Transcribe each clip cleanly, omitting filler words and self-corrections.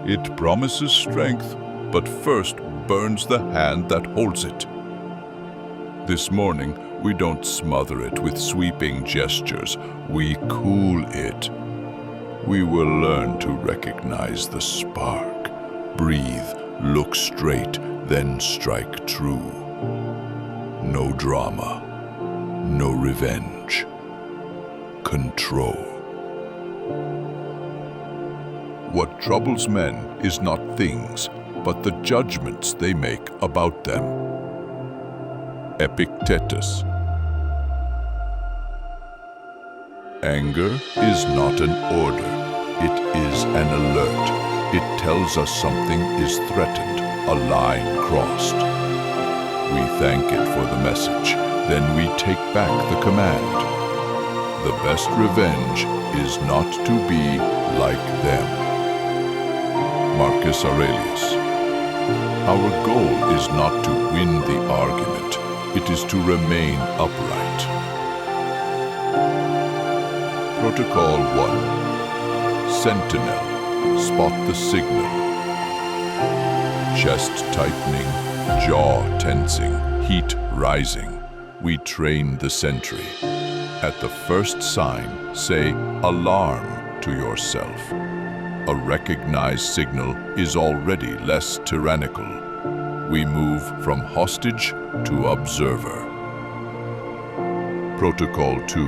It promises strength, but first burns the hand that holds it. This morning, we don't smother it with sweeping gestures. We cool it. We will learn to recognize the spark. Breathe, look straight, then strike true. No drama, no revenge. Control. What troubles men is not things, but the judgments they make about them. Epictetus. Anger is not an order, it is an alert. It tells us something is threatened, a line crossed. We thank it for the message, then we take back the command. The best revenge is not to be like them. Marcus Aurelius. Our goal is not to win the argument, it is to remain upright. Protocol 1. Sentinel. Spot the signal. Chest tightening, jaw tensing, heat rising. We train the sentry. At the first sign, say alarm to yourself. A recognized signal is already less tyrannical. We move from hostage to observer. Protocol 2.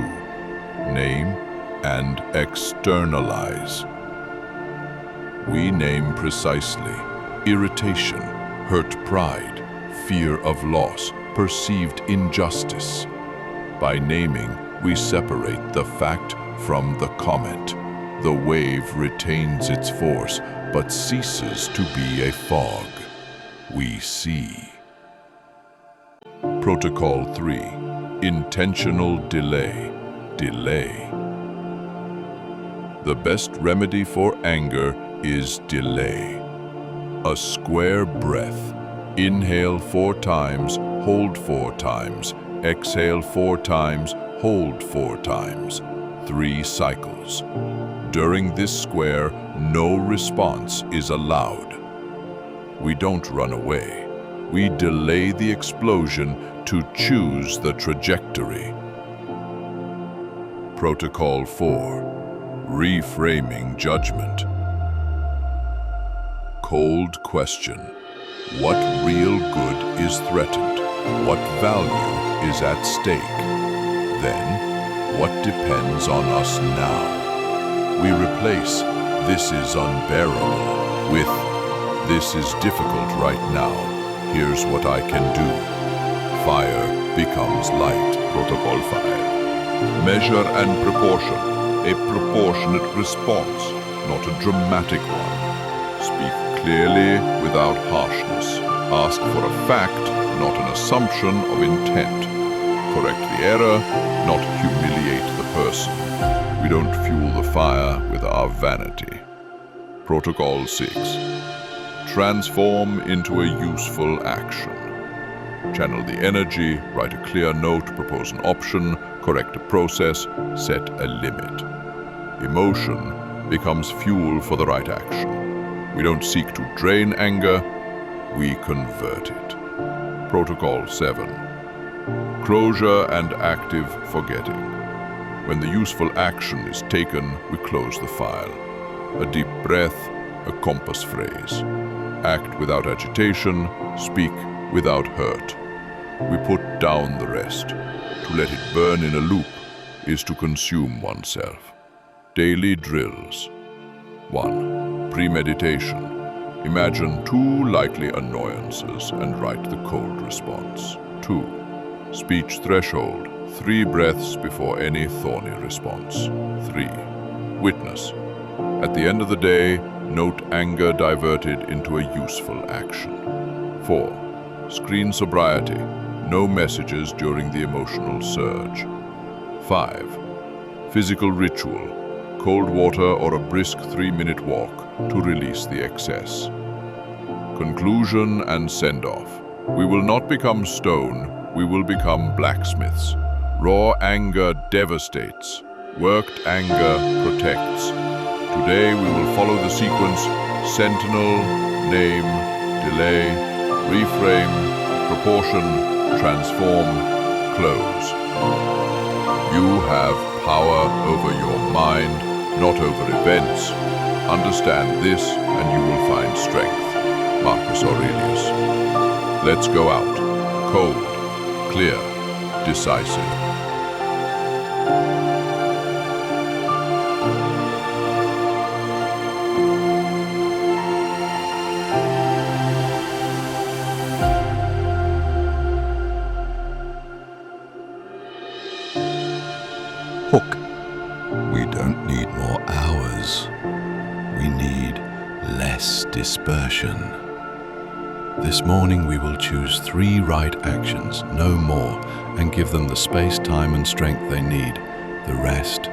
Name and externalize. We name precisely irritation, hurt pride, fear of loss, perceived injustice. By naming, we separate the fact from the comment. The wave retains its force, but ceases to be a fog. We see. Protocol 3. Intentional delay. Delay. The best remedy for anger is delay. A square breath. Inhale 4 times, hold 4 times. Exhale 4 times, hold 4 times. 3 cycles. During this square, no response is allowed. We don't run away. We delay the explosion to choose the trajectory. Protocol 4. Reframing judgment. Cold question. What real good is threatened? What value is at stake? Then, what depends on us now? We replace "this is unbearable" with "this is difficult right now. Here's what I can do." Fire becomes light. Protocol 5. Measure and proportion. A proportionate response, not a dramatic one. Speak clearly without harshness. Ask for a fact, not an assumption of intent. Correct the error, not humiliate the person. We don't fuel the fire with our vanity. Protocol 6. Transform into a useful action. Channel the energy, write a clear note, propose an option, correct a process, set a limit. Emotion becomes fuel for the right action. We don't seek to drain anger, we convert it. Protocol 7. Closure and active forgetting. When the useful action is taken, we close the file. A deep breath, a compass phrase. Act without agitation, speak without hurt. We put down the rest. To let it burn in a loop is to consume oneself. Daily drills. 1. Premeditation. Imagine 2 likely annoyances and write the cold response. 2. Speech threshold. 3 breaths before any thorny response. 3. Witness. At the end of the day, note anger diverted into a useful action. 4. Screen sobriety. No messages during the emotional surge. 5. Physical ritual. Cold water or a brisk 3-minute walk to release the excess. Conclusion and send-off. We will not become stone, we will become blacksmiths. Raw anger devastates. Worked anger protects. Today we will follow the sequence: Sentinel, name, delay, reframe, proportion, transform, close. You have power over your mind, not over events. Understand this and you will find strength. Marcus Aurelius. Let's go out. Cold, clear, decisive. Hook. We don't need more hours. We need less dispersion. This morning we will choose 3 right actions, no more, and give them the space, time, and strength they need. The rest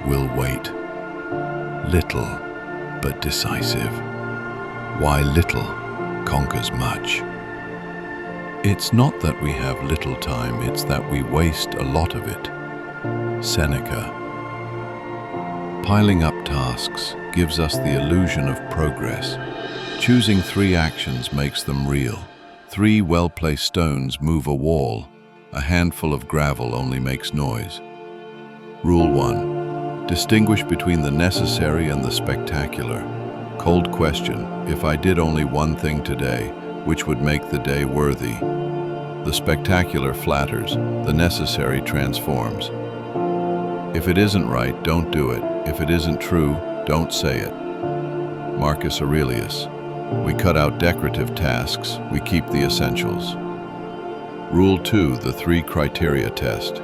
will wait. Little, but decisive. Why little conquers much. It's not that we have little time, it's that we waste a lot of it. Seneca. Piling up tasks gives us the illusion of progress. Choosing 3 actions makes them real. 3 well-placed stones move a wall. A handful of gravel only makes noise. Rule 1. Distinguish between the necessary and the spectacular. Cold question: if I did only one thing today, which would make the day worthy? The spectacular flatters, the necessary transforms. If it isn't right, don't do it. If it isn't true, don't say it. Marcus Aurelius. We cut out decorative tasks, we keep the essentials. Rule 2, the 3 criteria test.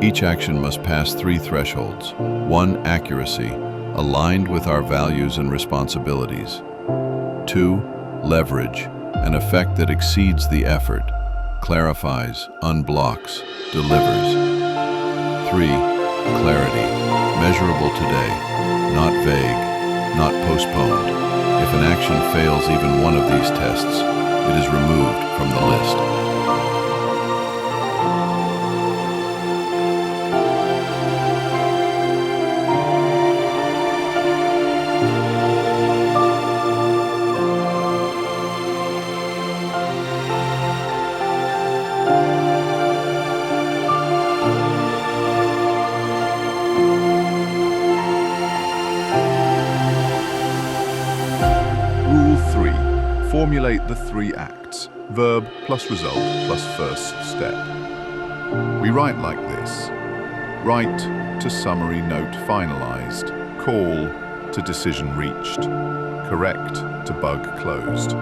Each action must pass 3 thresholds. 1, accuracy, aligned with our values and responsibilities. 2, leverage, an effect that exceeds the effort, clarifies, unblocks, delivers. 3, clarity, measurable today, not vague, not postponed. If an action fails even one of these tests, it is removed from the list. Formulate the 3 acts, verb plus result plus first step. We write like this: write to summary note finalized, call to decision reached, correct to bug closed.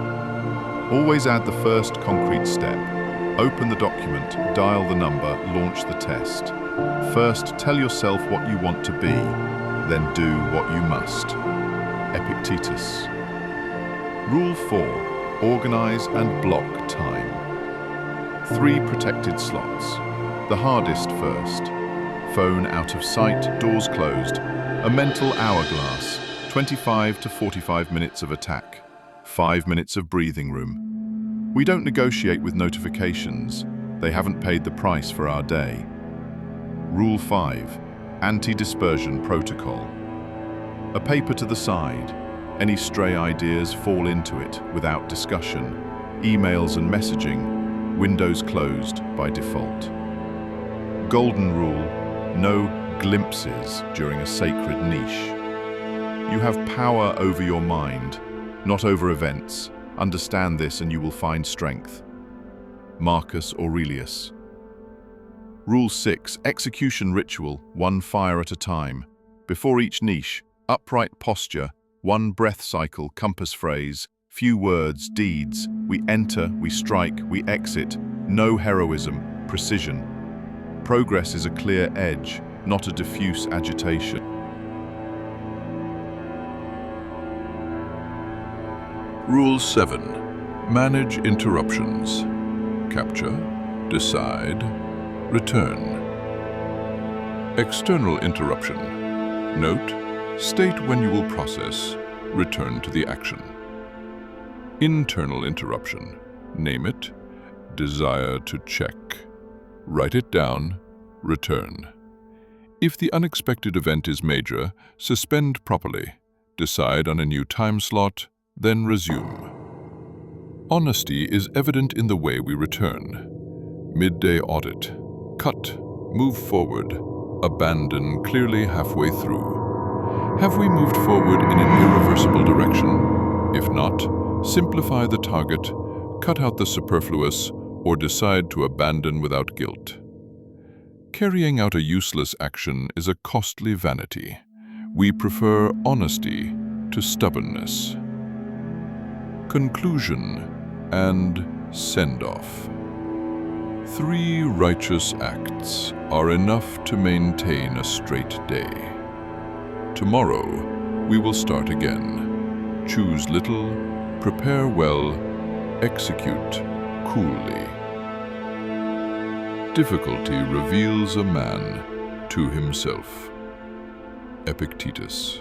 Always add the first concrete step. Open the document, dial the number, launch the test. First, tell yourself what you want to be, then do what you must. Epictetus. Rule 4. Organize and block time. 3 protected slots. The hardest first. Phone out of sight, doors closed. A mental hourglass. 25 to 45 minutes of attack. 5 minutes of breathing room. We don't negotiate with notifications. They haven't paid the price for our day. Rule 5. Anti-dispersion protocol. A paper to the side. Any stray ideas fall into it without discussion. Emails and messaging, windows closed by default. Golden rule: no glimpses during a sacred niche. You have power over your mind, not over events. Understand this and you will find strength. Marcus Aurelius. Rule 6, execution ritual, 1 fire at a time. Before each niche, upright posture, 1 breath cycle, compass phrase, few words, deeds. We enter, we strike, we exit. No heroism, precision. Progress is a clear edge, not a diffuse agitation. Rule 7. Manage interruptions. Capture, decide, return. External interruption. Note, state when you will process, return to the action. Internal interruption. Name it, desire to check. Write it down, return. If the unexpected event is major, suspend properly. Decide on a new time slot, then resume. Honesty is evident in the way we return. Midday audit. Cut. Move forward. Abandon clearly halfway through. Have we moved forward in an irreversible direction? If not, simplify the target, cut out the superfluous, or decide to abandon without guilt. Carrying out a useless action is a costly vanity. We prefer honesty to stubbornness. Conclusion and send-off. 3 righteous acts are enough to maintain a straight day. Tomorrow, we will start again. Choose little, prepare well, execute coolly. Difficulty reveals a man to himself. Epictetus.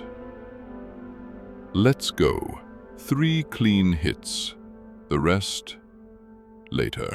Let's go. 3 clean hits. The rest, later.